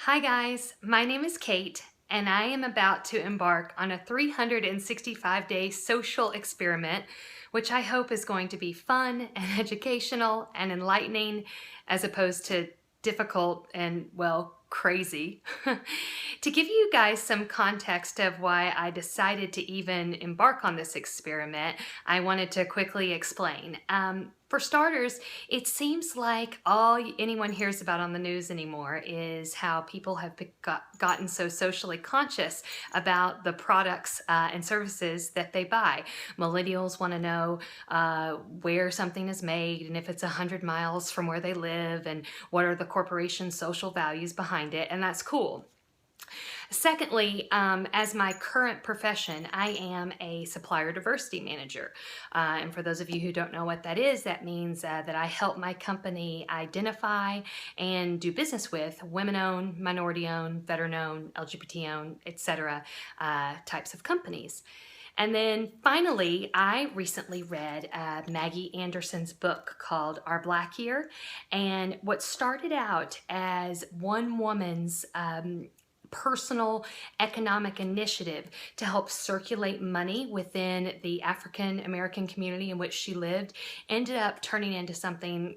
Hi guys, my name is Kate and I am about to embark on a 365-day social experiment which I hope is going to be fun and educational and enlightening as opposed to difficult and, well, crazy. To give you guys some context of why I decided to even embark on this experiment, I wanted to quickly explain. For starters, it seems like all anyone hears about on the news anymore is how people have gotten so socially conscious about the products and services that they buy. Millennials want to know where something is made and if it's 100 miles from where they live and what are the corporation's social values behind it, and that's cool. Secondly, as my current profession, I am a supplier diversity manager. And for those of you who don't know what that is, that means that I help my company identify and do business with women-owned, minority-owned, veteran-owned, LGBT-owned, etc. Types of companies. And then finally, I recently read Maggie Anderson's book called Our Black Year. And what started out as one woman's personal economic initiative to help circulate money within the African American community in which she lived ended up turning into something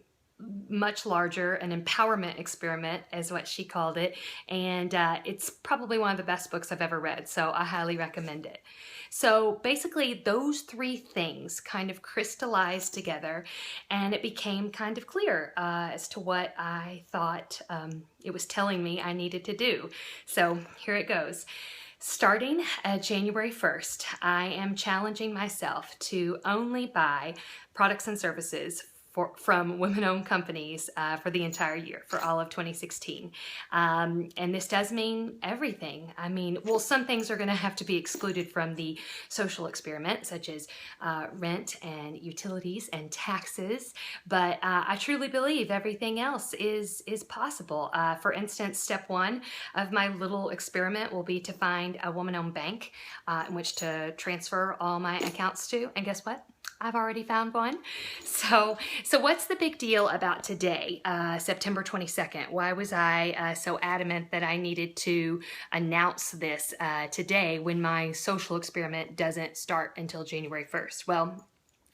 much larger, an empowerment experiment is what she called it, and it's probably one of the best books I've ever read, so I highly recommend it. So basically those three things kind of crystallized together and it became kind of clear as to what I thought it was telling me I needed to do. So here it goes. Starting January 1st, I am challenging myself to only buy products and services from women-owned companies for the entire year, for all of 2016. And this does mean everything. I mean, well, some things are gonna have to be excluded from the social experiment, such as rent and utilities and taxes, but I truly believe everything else is possible. For instance, step one of my little experiment will be to find a woman-owned bank in which to transfer all my accounts to, and guess what? I've already found one. So what's the big deal about today, September 22nd? Why was I so adamant that I needed to announce this today when my social experiment doesn't start until January 1st? Well,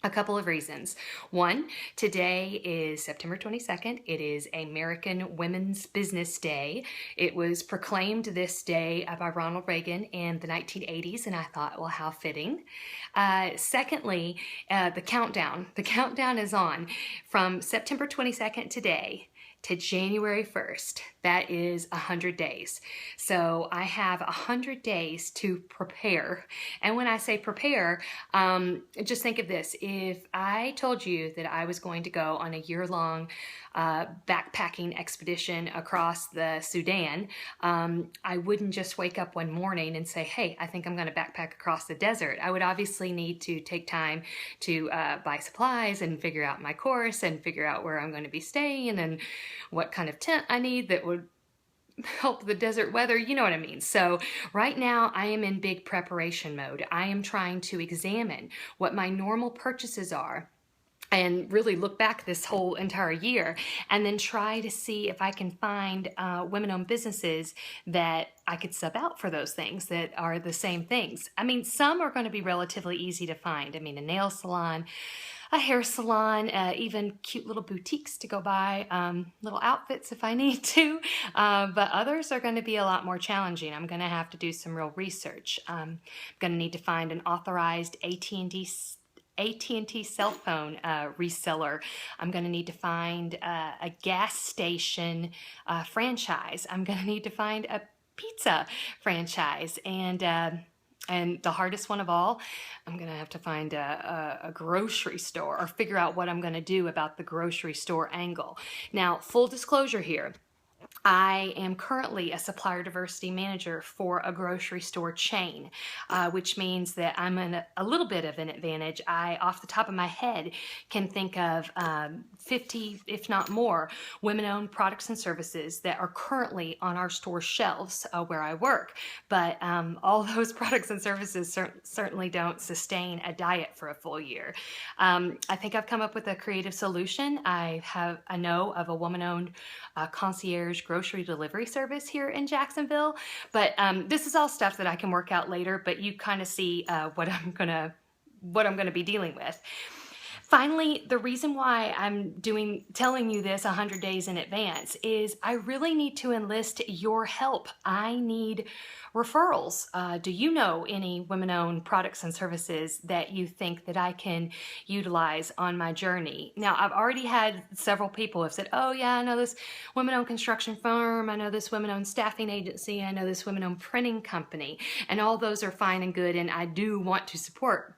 a couple of reasons. One, today is September 22nd. It is American Women's Business Day. It was proclaimed this day by Ronald Reagan in the 1980s, and I thought, well, how fitting. Secondly, the countdown. The countdown is on from September 22nd today to January 1st. That is 100 days. So I have 100 days to prepare. And when I say prepare, just think of this. If I told you that I was going to go on a year-long backpacking expedition across the Sudan, I wouldn't just wake up one morning and say, hey, I think I'm going to backpack across the desert. I would obviously need to take time to buy supplies and figure out my course and figure out where I'm going to be staying and what kind of tent I need that would help the desert weather, you know what I mean. So right now I am in big preparation mode. I am trying to examine what my normal purchases are and really look back this whole entire year and then try to see if I can find women-owned businesses that I could sub out for those things that are the same things. I mean, some are going to be relatively easy to find. I mean, a nail salon, a hair salon, even cute little boutiques to go buy, little outfits if I need to, but others are going to be a lot more challenging. I'm going to have to do some real research. I'm going to need to find an authorized AT&T cell phone reseller. I'm going to need to find a gas station franchise. I'm going to need to find a pizza franchise, and the hardest one of all, I'm going to have to find a grocery store or figure out what I'm going to do about the grocery store angle. Now, full disclosure here. I am currently a supplier diversity manager for a grocery store chain, which means that I'm in a little bit of an advantage. I, off the top of my head, can think of 50, if not more, women-owned products and services that are currently on our store shelves where I work. But all those products and services certainly don't sustain a diet for a full year. I think I've come up with a creative solution. I know of a woman-owned concierge grocery delivery service here in Jacksonville. But this is all stuff that I can work out later, but you kind of see what I'm gonna be dealing with. Finally, the reason why I'm telling you this 100 days in advance is I really need to enlist your help. I need referrals. Do you know any women-owned products and services that you think that I can utilize on my journey? Now, I've already had several people have said, oh yeah, I know this women-owned construction firm, I know this women-owned staffing agency, I know this women-owned printing company, and all those are fine and good, and I do want to support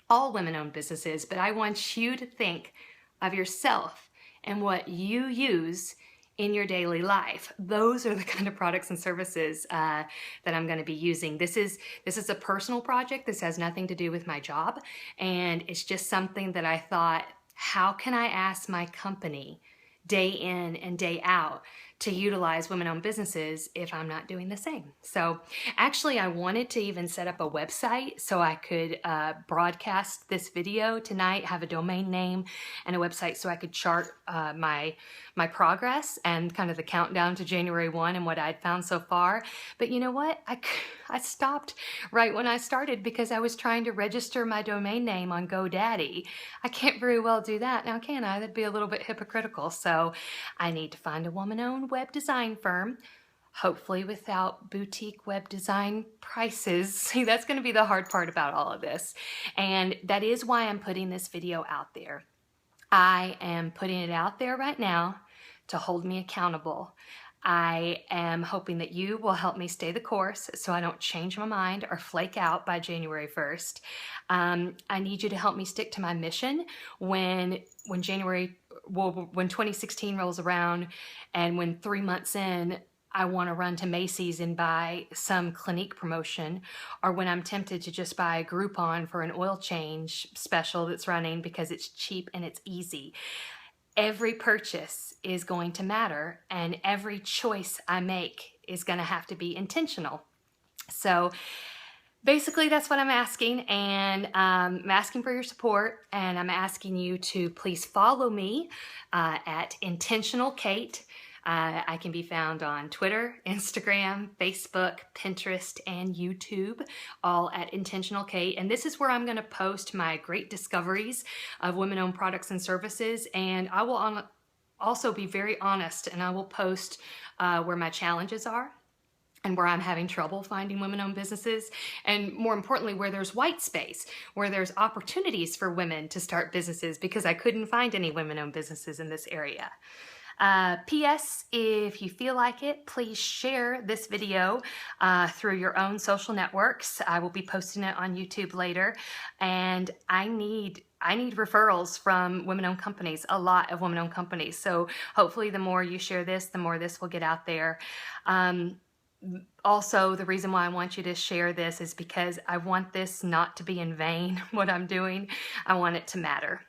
all women-owned businesses, but I want you to think of yourself and what you use in your daily life. Those are the kind of products and services that I'm going to be using. This is a personal project. This has nothing to do with my job, and it's just something that I thought, how can I ask my company day in and day out to utilize women-owned businesses if I'm not doing the same? So actually, I wanted to even set up a website so I could broadcast this video tonight, have a domain name and a website so I could chart my progress and kind of the countdown to January 1 and what I'd found so far. But you know what? I stopped right when I started because I was trying to register my domain name on GoDaddy. I can't very well do that now, can I? That'd be a little bit hypocritical. So I need to find a woman-owned web design firm, hopefully without boutique web design prices. See, that's going to be the hard part about all of this. And that is why I'm putting this video out there. I am putting it out there right now to hold me accountable. I am hoping that you will help me stay the course so I don't change my mind or flake out by January 1st. I need you to help me stick to my mission when 2016 rolls around, and when 3 months in, I want to run to Macy's and buy some Clinique promotion, or when I'm tempted to just buy a Groupon for an oil change special that's running because it's cheap and it's easy. Every purchase is going to matter, and every choice I make is going to have to be intentional. So basically, that's what I'm asking, and I'm asking for your support, and I'm asking you to please follow me at Intentional Kate. I can be found on Twitter, Instagram, Facebook, Pinterest, and YouTube, all at Intentional Kate. And this is where I'm going to post my great discoveries of women-owned products and services. And I will also be very honest, and I will post where my challenges are and where I'm having trouble finding women-owned businesses, and more importantly, where there's white space, where there's opportunities for women to start businesses because I couldn't find any women-owned businesses in this area. P.S. If you feel like it, please share this video through your own social networks. I will be posting it on YouTube later, and I need referrals from women-owned companies, a lot of women-owned companies. So hopefully the more you share this, the more this will get out there. Also, the reason why I want you to share this is because I want this not to be in vain, what I'm doing. I want it to matter.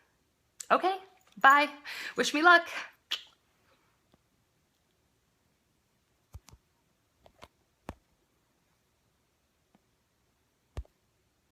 Okay, bye. Wish me luck.